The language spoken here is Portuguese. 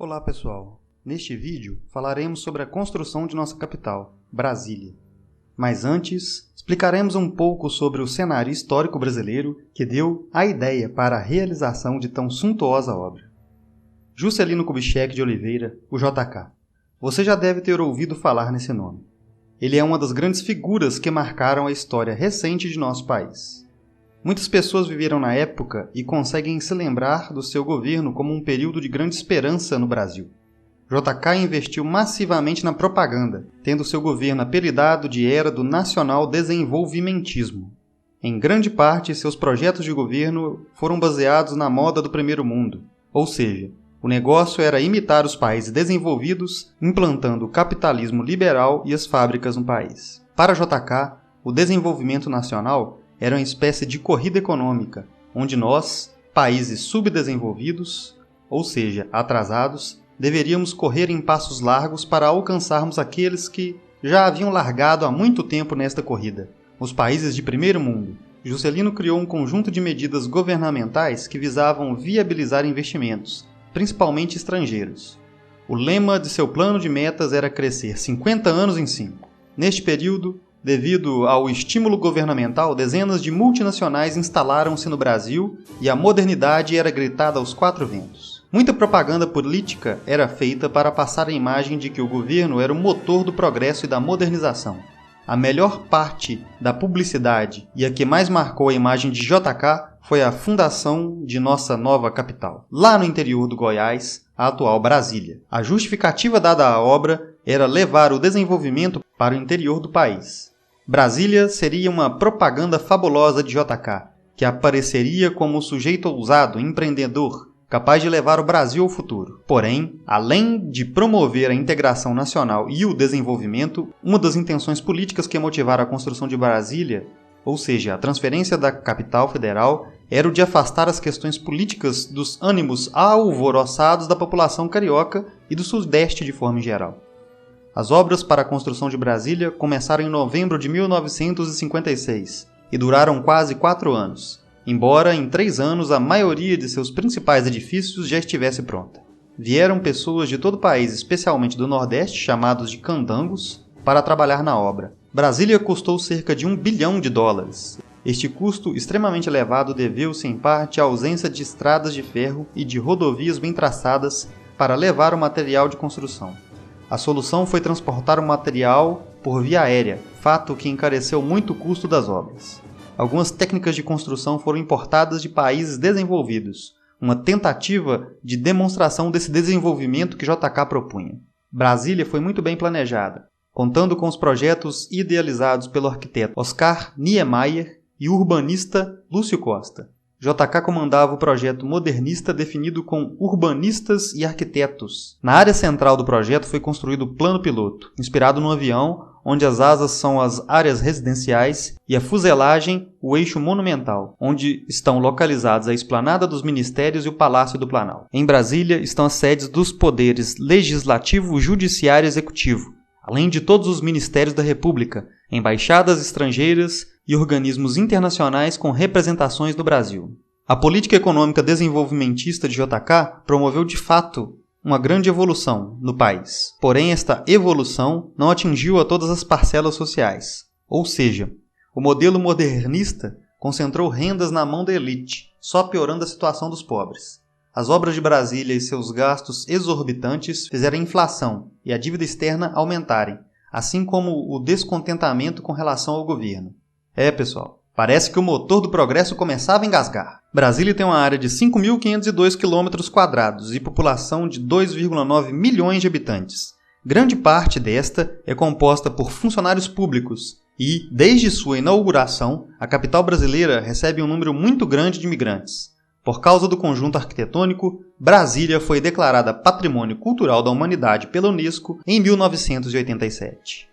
Olá pessoal, neste vídeo falaremos sobre a construção de nossa capital, Brasília. Mas antes, explicaremos um pouco sobre o cenário histórico brasileiro que deu a ideia para a realização de tão suntuosa obra. Juscelino Kubitschek de Oliveira, o JK. Você já deve ter ouvido falar nesse nome. Ele é uma das grandes figuras que marcaram a história recente de nosso país. Muitas pessoas viveram na época e conseguem se lembrar do seu governo como um período de grande esperança no Brasil. JK investiu massivamente na propaganda, tendo seu governo apelidado de Era do Nacional Desenvolvimentismo. Em grande parte, seus projetos de governo foram baseados na moda do primeiro mundo, ou seja, o negócio era imitar os países desenvolvidos, implantando o capitalismo liberal e as fábricas no país. Para JK, o desenvolvimento nacional era uma espécie de corrida econômica, onde nós, países subdesenvolvidos, ou seja, atrasados, deveríamos correr em passos largos para alcançarmos aqueles que já haviam largado há muito tempo nesta corrida, os países de primeiro mundo. Juscelino criou um conjunto de medidas governamentais que visavam viabilizar investimentos, principalmente estrangeiros. O lema de seu plano de metas era crescer 50 anos em 5. Neste período, devido ao estímulo governamental, dezenas de multinacionais instalaram-se no Brasil e a modernidade era gritada aos quatro ventos. Muita propaganda política era feita para passar a imagem de que o governo era o motor do progresso e da modernização. A melhor parte da publicidade e a que mais marcou a imagem de JK foi a fundação de nossa nova capital, lá no interior do Goiás, a atual Brasília. A justificativa dada à obra era levar o desenvolvimento para o interior do país. Brasília seria uma propaganda fabulosa de JK, que apareceria como um sujeito ousado, empreendedor, capaz de levar o Brasil ao futuro. Porém, além de promover a integração nacional e o desenvolvimento, uma das intenções políticas que motivaram a construção de Brasília, ou seja, a transferência da capital federal, era o de afastar as questões políticas dos ânimos alvoroçados da população carioca e do Sudeste de forma geral. As obras para a construção de Brasília começaram em novembro de 1956 e duraram quase 4 anos, embora em 3 anos a maioria de seus principais edifícios já estivesse pronta. Vieram pessoas de todo o país, especialmente do Nordeste, chamados de candangos, para trabalhar na obra. Brasília custou cerca de $1 bilhão. Este custo extremamente elevado deveu-se em parte à ausência de estradas de ferro e de rodovias bem traçadas para levar o material de construção. A solução foi transportar o material por via aérea, fato que encareceu muito o custo das obras. Algumas técnicas de construção foram importadas de países desenvolvidos, uma tentativa de demonstração desse desenvolvimento que JK propunha. Brasília foi muito bem planejada, contando com os projetos idealizados pelo arquiteto Oscar Niemeyer e o urbanista Lúcio Costa. JK comandava o projeto modernista definido com urbanistas e arquitetos. Na área central do projeto foi construído o plano piloto, inspirado no avião, onde as asas são as áreas residenciais e a fuselagem o eixo monumental, onde estão localizados a esplanada dos ministérios e o Palácio do Planalto. Em Brasília estão as sedes dos poderes legislativo, judiciário e executivo, além de todos os ministérios da República, embaixadas estrangeiras e organismos internacionais com representações no Brasil. A política econômica desenvolvimentista de JK promoveu de fato uma grande evolução no país. Porém, esta evolução não atingiu a todas as parcelas sociais. Ou seja, o modelo modernista concentrou rendas na mão da elite, só piorando a situação dos pobres. As obras de Brasília e seus gastos exorbitantes fizeram a inflação e a dívida externa aumentarem, assim como o descontentamento com relação ao governo. Pessoal, parece que o motor do progresso começava a engasgar. Brasília tem uma área de 5.502 km² e população de 2,9 milhões de habitantes. Grande parte desta é composta por funcionários públicos e, desde sua inauguração, a capital brasileira recebe um número muito grande de imigrantes. Por causa do conjunto arquitetônico, Brasília foi declarada Patrimônio Cultural da Humanidade pela Unesco em 1987.